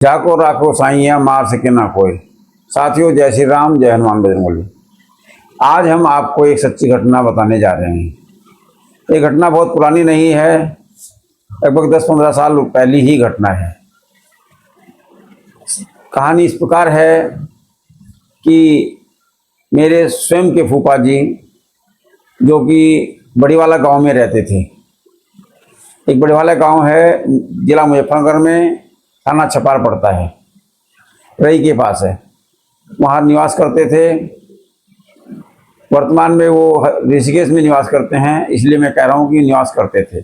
जाको राखो साइया मार सके ना कोई। साथियों, जय श्री राम, जय हनुमान बजरंगबली। आज हम आपको एक सच्ची घटना बताने जा रहे हैं। ये घटना बहुत पुरानी नहीं है, लगभग 10-15 साल पहली ही घटना है। कहानी इस प्रकार है कि मेरे स्वयं के फूफा जी, जो कि बड़ीवाला गांव में रहते थे। एक बड़ीवाला गांव है, जिला मुजफ्फरनगर में, थाना छपार पड़ता है, रई के पास है। वहाँ निवास करते थे। वर्तमान में वो ऋषिकेश में निवास करते हैं, इसलिए मैं कह रहा हूँ कि निवास करते थे।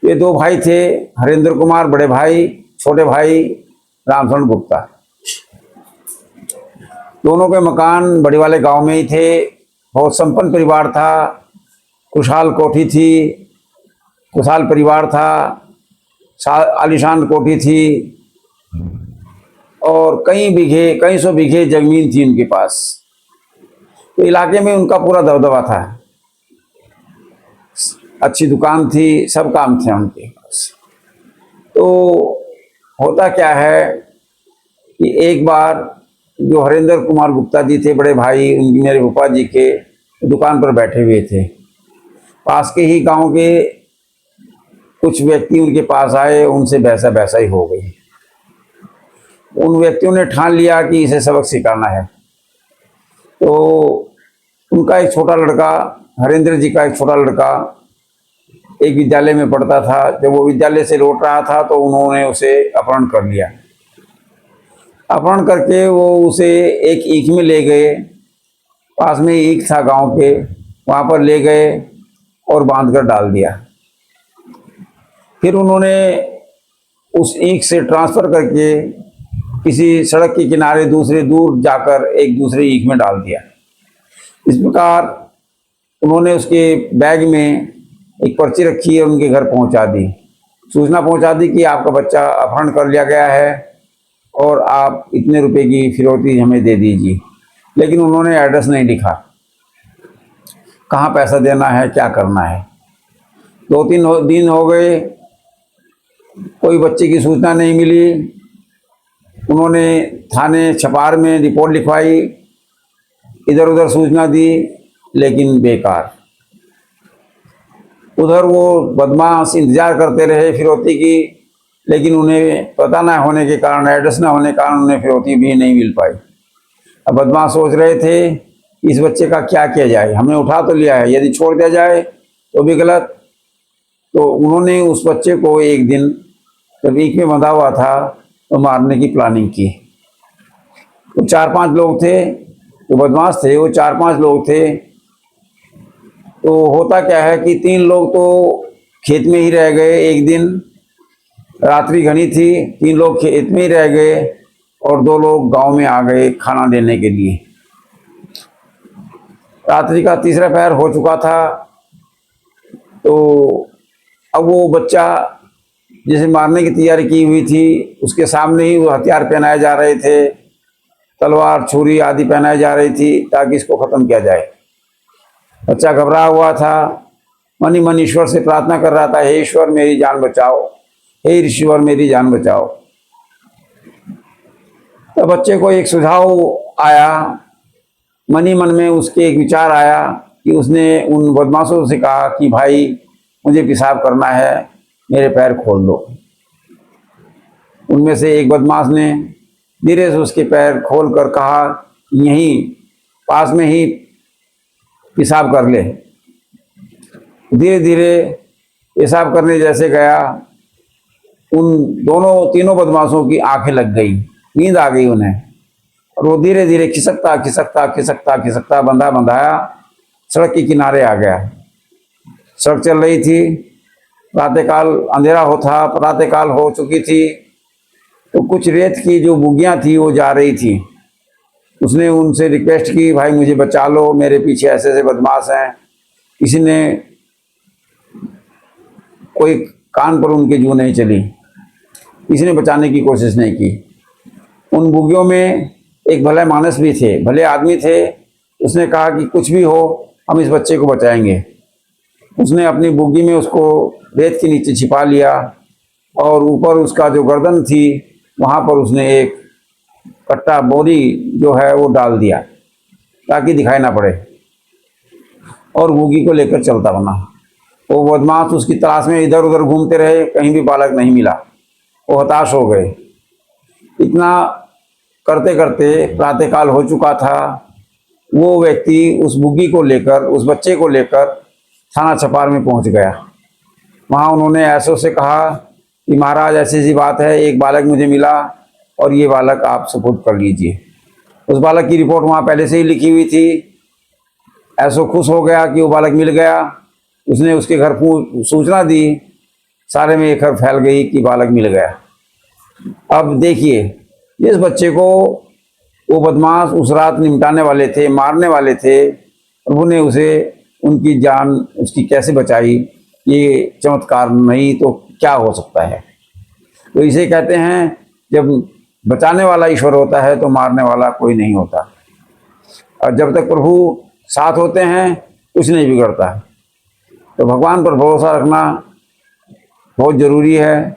ये दो भाई थे, हरेंद्र कुमार बड़े भाई, छोटे भाई रामचंद्र गुप्ता। दोनों के मकान बड़ीवाले गांव में ही थे। बहुत संपन्न परिवार था, खुशहाल कोठी थी, खुशहाल परिवार था, आलीशान कोठी थी और कई सौ बीघे जमीन थी उनके पास। तो इलाके में उनका पूरा दबदबा था, अच्छी दुकान थी, सब काम थे उनके पास। तो होता क्या है कि एक बार जो हरेंद्र कुमार गुप्ता जी थे, बड़े भाई, उनकी मेरे फूफा जी के दुकान पर बैठे हुए थे। पास के ही गांव के कुछ व्यक्ति उनके पास आए, उनसे बहसा ही हो गई। उन व्यक्तियों ने ठान लिया कि इसे सबक सिखाना है। तो उनका एक छोटा लड़का, हरेंद्र जी का एक छोटा लड़का, एक विद्यालय में पढ़ता था। जब वो विद्यालय से लौट रहा था तो उन्होंने उसे अपहरण कर लिया। अपहरण करके वो उसे एक ईख में ले गए। पास में ईख था गांव के, वहाँ पर ले गए और बांध कर डाल दिया। फिर उन्होंने उस ईख से ट्रांसफ़र करके किसी सड़क के किनारे दूर जाकर एक दूसरे ईख में डाल दिया। इस प्रकार उन्होंने उसके बैग में एक पर्ची रखी और उनके घर पहुंचा दी। सूचना पहुंचा दी कि आपका बच्चा अपहरण कर लिया गया है और आप इतने रुपए की फिरौती हमें दे दीजिए। लेकिन उन्होंने एड्रेस नहीं लिखा, कहाँ पैसा देना है, क्या करना है। 2-3 दिन हो गए, कोई बच्चे की सूचना नहीं मिली। उन्होंने थाने छपार में रिपोर्ट लिखवाई, इधर उधर सूचना दी, लेकिन बेकार। उधर वो बदमाश इंतजार करते रहे फिरौती की, लेकिन उन्हें पता न होने के कारण, एड्रेस न होने के कारण उन्हें फिरौती भी नहीं मिल पाई। अब बदमाश सोच रहे थे इस बच्चे का क्या किया जाए, हमने उठा तो लिया है, यदि छोड़ दिया जाए तो भी गलत। तो उन्होंने उस बच्चे को एक दिन, जब ईख में बंधा हुआ था, तो मारने की प्लानिंग की। तो 4-5 लोग थे, जो बदमाश थे वो 4-5 लोग थे। तो होता क्या है कि 3 लोग तो खेत में ही रह गए। एक दिन रात्रि घनी थी, 3 लोग खेत में ही रह गए और 2 लोग गांव में आ गए खाना देने के लिए। रात्रि का तीसरा पहर हो चुका था। तो अब वो बच्चा जिसे मारने की तैयारी की हुई थी, उसके सामने ही वो हथियार पहनाए जा रहे थे, तलवार, छुरी आदि पहनाई जा रही थी ताकि इसको ख़त्म किया जाए। बच्चा घबरा हुआ था, मन ही मन ईश्वर से प्रार्थना कर रहा था, हे ईश्वर मेरी जान बचाओ, हे ईश्वर मेरी जान बचाओ। तो बच्चे को एक सुझाव आया, मन ही मन में उसके एक विचार आया कि उसने उन बदमाशों से कहा कि भाई मुझे पेशाब करना है, मेरे पैर खोल दो। उनमें से एक बदमाश ने धीरे से उसके पैर खोल कर कहा, यहीं पास में ही पेशाब कर ले। धीरे धीरे पेशाब करने जैसे गया, उन तीनों बदमाशों की आंखें लग गई, नींद आ गई उन्हें, और वो धीरे धीरे खिसकता बंधाया सड़क के किनारे आ गया। सड़क चल रही थी, प्रातःकाल अंधेरा प्रातःकाल हो चुकी थी। तो कुछ रेत की जो बुग्गियाँ थी वो जा रही थी। उसने उनसे रिक्वेस्ट की, भाई मुझे बचा लो, मेरे पीछे ऐसे ऐसे बदमाश हैं। किसी ने कोई कान पर उनकी जू नहीं चली, किसी ने बचाने की कोशिश नहीं की। उन बुग्गियों में एक भले मानस भी थे, भले आदमी थे। उसने कहा कि कुछ भी हो, हम इस बच्चे को बचाएंगे। उसने अपनी बुग्गी में उसको रेत के नीचे छिपा लिया और ऊपर उसका जो गर्दन थी वहाँ पर उसने एक कट्टा बोरी जो है वो डाल दिया ताकि दिखाई ना पड़े, और गुगी को लेकर चलता बना। वो बदमाश उसकी तलाश में इधर उधर घूमते रहे, कहीं भी बालक नहीं मिला। वो हताश हो गए। इतना करते करते प्रातःकाल हो चुका था। वो व्यक्ति उस बुग्गी को लेकर, उस बच्चे को लेकर थाना छपार में पहुंच गया। वहाँ उन्होंने ऐसो से कहा कि महाराज ऐसी सी बात है, एक बालक मुझे मिला और ये बालक आप सुपुर्द कर लीजिए। उस बालक की रिपोर्ट वहाँ पहले से ही लिखी हुई थी। ऐसो खुश हो गया कि वो बालक मिल गया। उसने उसके घर सूचना दी, सारे में एक खबर फैल गई कि बालक मिल गया। अब देखिए, जिस बच्चे को वो बदमाश उस रात निपटाने वाले थे, मारने वाले थे, प्रभु ने उसे, उनकी जान उसकी कैसे बचाई। ये चमत्कार नहीं तो क्या हो सकता है। तो इसे कहते हैं, जब बचाने वाला ईश्वर होता है तो मारने वाला कोई नहीं होता। और जब तक प्रभु साथ होते हैं कुछ नहीं बिगड़ता। तो भगवान पर भरोसा रखना बहुत ज़रूरी है।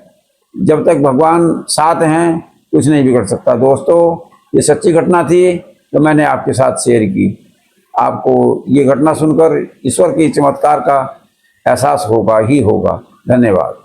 जब तक भगवान साथ हैं कुछ नहीं बिगड़ सकता। दोस्तों, ये सच्ची घटना थी तो मैंने आपके साथ शेयर की। आपको ये घटना सुनकर ईश्वर के चमत्कार का एहसास होगा ही होगा। धन्यवाद।